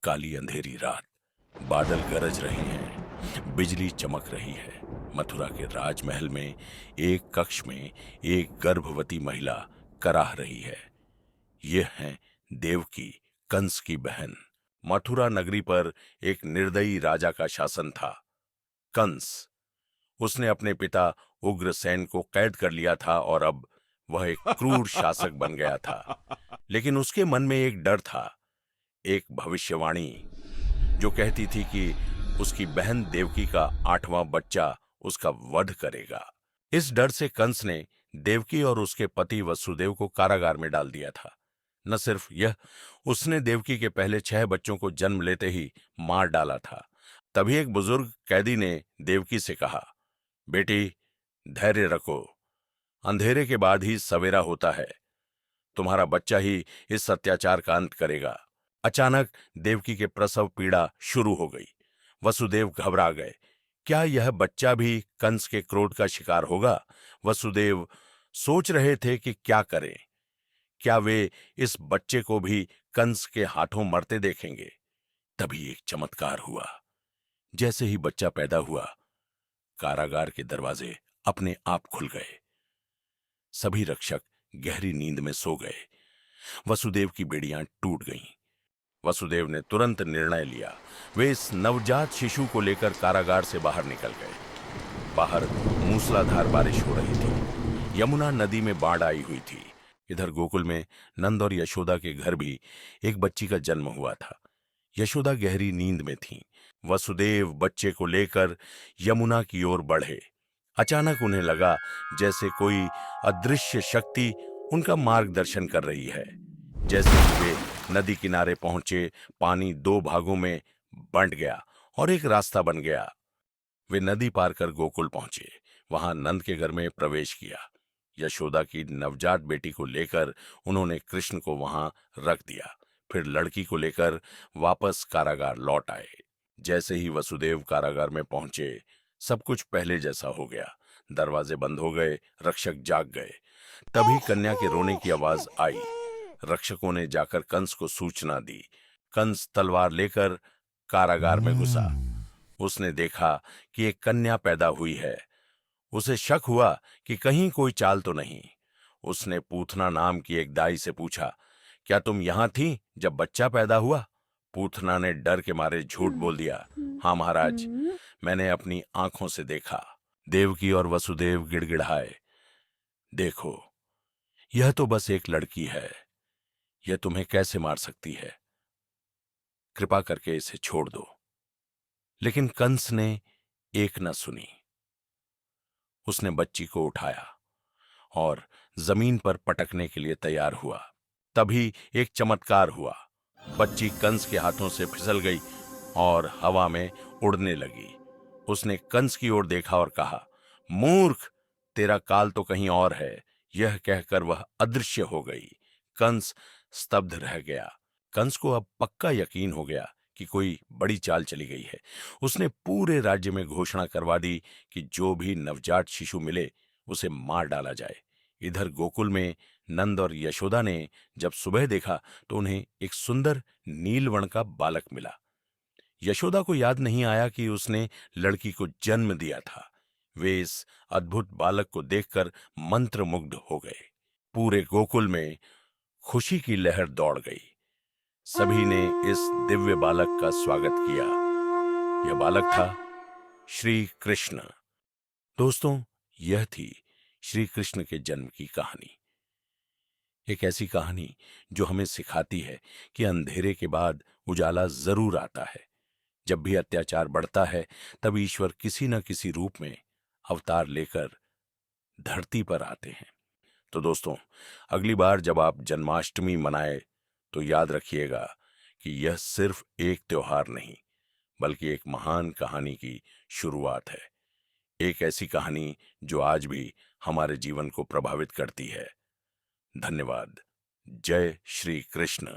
काली अंधेरी रात, बादल गरज रहे हैं, बिजली चमक रही है। मथुरा के राजमहल में एक कक्ष में एक गर्भवती महिला कराह रही है। यह है देवकी, कंस की बहन। मथुरा नगरी पर एक निर्दयी राजा का शासन था, कंस। उसने अपने पिता उग्रसेन को कैद कर लिया था और अब वह एक क्रूर शासक बन गया था। लेकिन उसके मन में एक डर था, एक भविष्यवाणी जो कहती थी कि उसकी बहन देवकी का 8वां बच्चा उसका वध करेगा। इस डर से कंस ने देवकी और उसके पति वसुदेव को कारागार में डाल दिया था। न सिर्फ यह, उसने देवकी के पहले 6 बच्चों को जन्म लेते ही मार डाला था। तभी एक बुजुर्ग कैदी ने देवकी से कहा, बेटी, धैर्य रखो, अंधेरे के बाद ही सवेरा होता है। तुम्हारा बच्चा ही इस अत्याचार का अंत करेगा। अचानक देवकी के प्रसव पीड़ा शुरू हो गई। वसुदेव घबरा गए। क्या यह बच्चा भी कंस के क्रोध का शिकार होगा? वसुदेव सोच रहे थे कि क्या करें। क्या वे इस बच्चे को भी कंस के हाथों मरते देखेंगे? तभी एक चमत्कार हुआ। जैसे ही बच्चा पैदा हुआ, कारागार के दरवाजे अपने आप खुल गए। सभी रक्षक गहरी नींद में सो गए। वसुदेव की बेड़ियां टूट गईं। वसुदेव ने तुरंत निर्णय लिया। वे इस नवजात शिशु को लेकर कारागार से बाहर निकल गए। बाहर मूसलाधार बारिश हो रही थी। यमुना नदी में बाढ़ आई हुई थी। इधर गोकुल में नंद और यशोदा के घर भी एक बच्ची का जन्म हुआ था। यशोदा गहरी नींद में थीं। वसुदेव बच्चे को लेकर यमुना की ओर बढ़े। अचानक उन्हें लगा जैसे कोई अदृश्य शक्ति उनका मार्गदर्शन कर रही है। जैसे ही वे नदी किनारे पहुंचे, पानी 2 भागों में बंट गया और एक रास्ता बन गया। वे नदी पार कर गोकुल पहुंचे। वहां नंद के घर में प्रवेश किया। यशोदा की नवजात बेटी को लेकर उन्होंने कृष्ण को वहां रख दिया। फिर लड़की को लेकर वापस कारागार लौट आए। जैसे ही वसुदेव कारागार में पहुंचे, सब कुछ पहले जैसा हो गया। दरवाजे बंद हो गए, रक्षक जाग गए। तभी कन्या के रोने की आवाज आई। रक्षकों ने जाकर कंस को सूचना दी। कंस तलवार लेकर कारागार में घुसा। उसने देखा कि एक कन्या पैदा हुई है। उसे शक हुआ कि कहीं कोई चाल तो नहीं। उसने पूतना नाम की एक दाई से पूछा, क्या तुम यहां थी जब बच्चा पैदा हुआ? पूतना ने डर के मारे झूठ बोल दिया, हाँ महाराज, मैंने अपनी आंखों से देखा। देवकी और वसुदेव गिड़गिड़ाए, देखो, यह तो बस एक लड़की है। यह तुम्हें कैसे मार सकती है? कृपा करके इसे छोड़ दो। लेकिन कंस ने एक न सुनी। उसने बच्ची को उठाया और जमीन पर पटकने के लिए तैयार हुआ। तभी एक चमत्कार हुआ। बच्ची कंस के हाथों से फिसल गई और हवा में उड़ने लगी। उसने कंस की ओर देखा और कहा, मूर्ख, तेरा काल तो कहीं और है। यह कहकर वह अदृश्य हो गई। कंस स्तब्ध रह गया। कंस को अब पक्का यकीन हो गया कि कोई बड़ी चाल चली गई है। उसने पूरे राज्य में घोषणा करवा दी कि जो भी नवजात शिशु मिले उसे मार डाला जाए। इधर गोकुल में नंद और यशोदा ने जब सुबह देखा तो उन्हें एक सुंदर नीलवर्ण का बालक मिला। यशोदा को याद नहीं आया कि उसने लड़की को जन्म दिया था। वे इस अद्भुत बालक को देखकर मंत्रमुग्ध हो गए। पूरे गोकुल में खुशी की लहर दौड़ गई। सभी ने इस दिव्य बालक का स्वागत किया। यह बालक था श्री कृष्ण। दोस्तों, यह थी श्री कृष्ण के जन्म की कहानी। एक ऐसी कहानी जो हमें सिखाती है कि अंधेरे के बाद उजाला जरूर आता है। जब भी अत्याचार बढ़ता है, तब ईश्वर किसी न किसी रूप में अवतार लेकर धरती पर आते हैं। तो दोस्तों, अगली बार जब आप जन्माष्टमी मनाएं तो याद रखिएगा कि यह सिर्फ एक त्योहार नहीं, बल्कि एक महान कहानी की शुरुआत है। एक ऐसी कहानी जो आज भी हमारे जीवन को प्रभावित करती है। धन्यवाद। जय श्री कृष्ण।